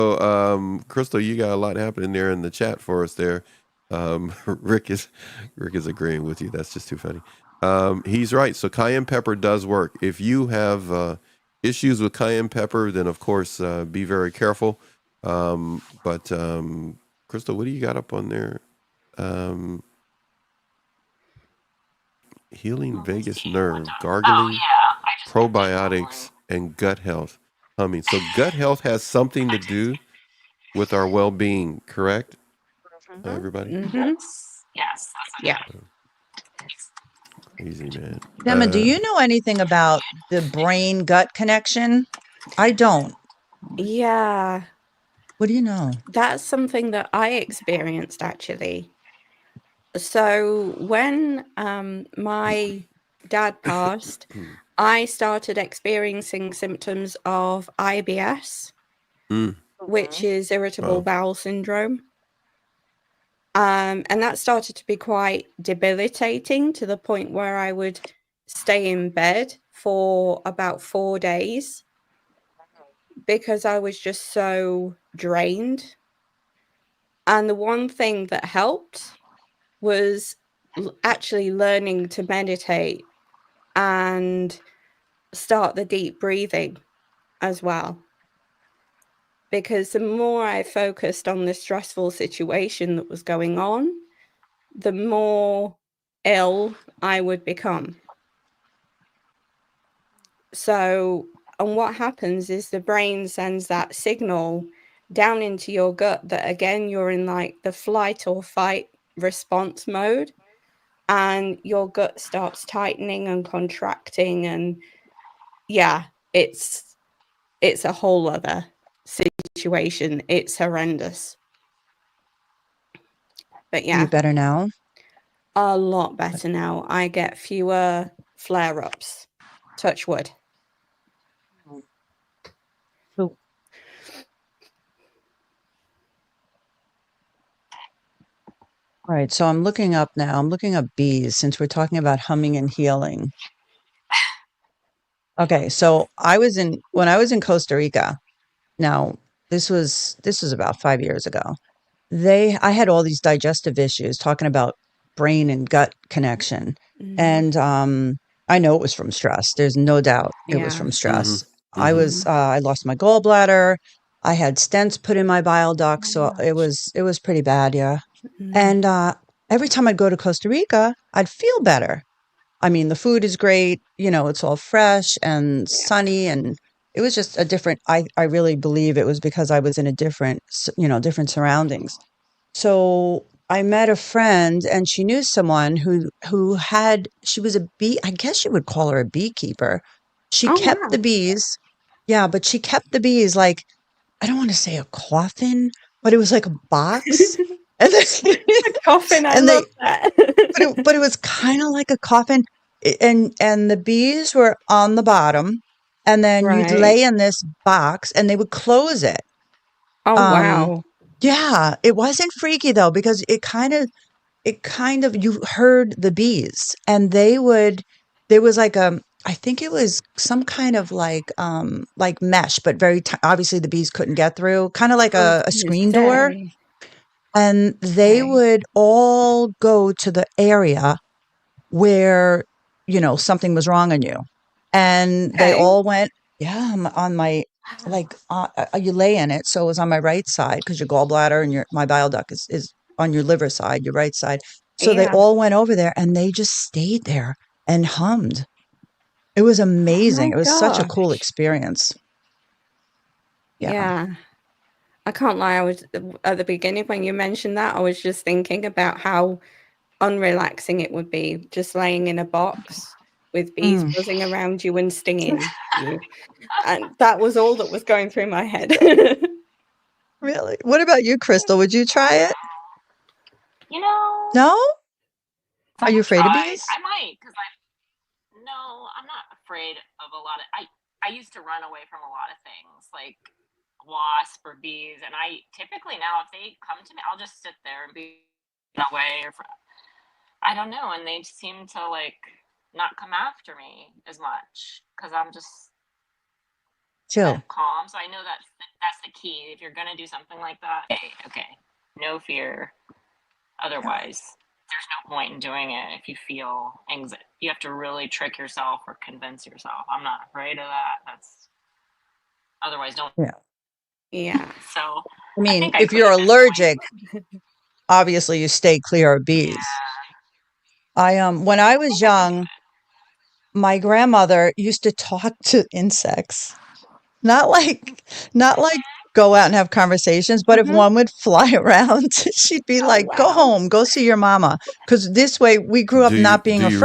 So, Crystal, you got a lot happening there in the chat for us there. Rick is agreeing with you. That's just too funny. He's right. So cayenne pepper does work. If you have issues with cayenne pepper, then of course be very careful. But Crystal, what do you got up on there? Um, healing Let me vagus see. What nerve, oh gargling, yeah, I just typed in that one. probiotics, and gut health. Humming. So gut health has something to do with our well-being, correct? Everybody? Mm-hmm. Yes, that's Yeah. it. Crazy, man. Gemma, do you know anything about the brain gut connection? I don't. Yeah. What do you know? That's something that I experienced actually. So when my dad passed, I started experiencing symptoms of IBS, which is irritable Wow. bowel syndrome. And that started to be quite debilitating to the point where I would stay in bed for about 4 days because I was just so drained. And the one thing that helped was actually learning to meditate and start the deep breathing as well. Because the more I focused on the stressful situation that was going on, the more ill I would become. So, and what happens is the brain sends that signal down into your gut that again, you're in like the flight or fight response mode, and your gut starts tightening and contracting. And yeah, it's a whole other situation. It's horrendous. But Are you yeah, better now? a lot better now. I get fewer flare-ups. Touch wood. So, all right, so I'm looking up now. I'm looking up bees since we're talking about humming and healing. Okay, so when I was in Costa Rica. Now, this was about 5 years ago. I had all these digestive issues talking about brain and gut connection. And I know it was from stress. There's no doubt it was Yeah. from stress. Mm-hmm. I lost my gallbladder. I had stents put in my bile duct, so it was pretty bad, yeah. And every time I'd go to Costa Rica, I'd feel better. I mean, the food is great, it's all fresh and sunny, and it was just a different I really believe it was because I was in a different surroundings. So I met a friend and she knew someone she was a bee, I guess you would call her a beekeeper. She Oh kept wow. the bees. Yeah, but she kept the bees like, I don't want to say a coffin, but it was like a box. And then, A coffin, I and love they that. but it was kind of like a coffin, and the bees were on the bottom, and then you'd Right. lay in this box and they would close it. Oh Um, wow. yeah, it wasn't freaky though because it kind of you heard the bees and there was like I think it was some kind of like mesh, but obviously the bees couldn't get through, kind of like I was a gonna screen door, say. and they Okay. would all go to the area where, something was wrong on you. And they Okay. all went, yeah, on my, like, you lay in it. So it was on my right side because your gallbladder and my bile duct is on your liver side, your right side. So they Yeah. all went over there and they just stayed there and hummed. It was Oh amazing. my It was such a cool gosh. experience. Yeah. Yeah. I can't lie. I was at the beginning when you mentioned that, I was just thinking about how unrelaxing it would be just laying in a box with bees Mm, buzzing around you and stinging you. And that was all that was going through my head. really? What about you, Crystal? Would you try it? You know, No? if Are you I afraid of tried, bees? I might, because no, I'm not afraid of a lot of. I used to run away from a lot of things like wasp or bees, and I typically now if they come to me, I'll just sit there and be away I don't know, and they seem to like not come after me as much because I'm just too. that calm. So I know that's the key. If you're gonna do something like that, okay, no fear. Otherwise, there's no point in doing it. If you feel anxiety, you have to really trick yourself or convince yourself, I'm not afraid of that. That's otherwise don't. Yeah. So I mean, think I if could you're at this allergic, obviously you stay clear of bees. When I was young, my grandmother used to talk to insects. Not like go out and have conversations, but if one would fly around, she'd be Oh, like, "Go wow. home, go see your mama." Because this way we grew up Do you, not being do you afraid.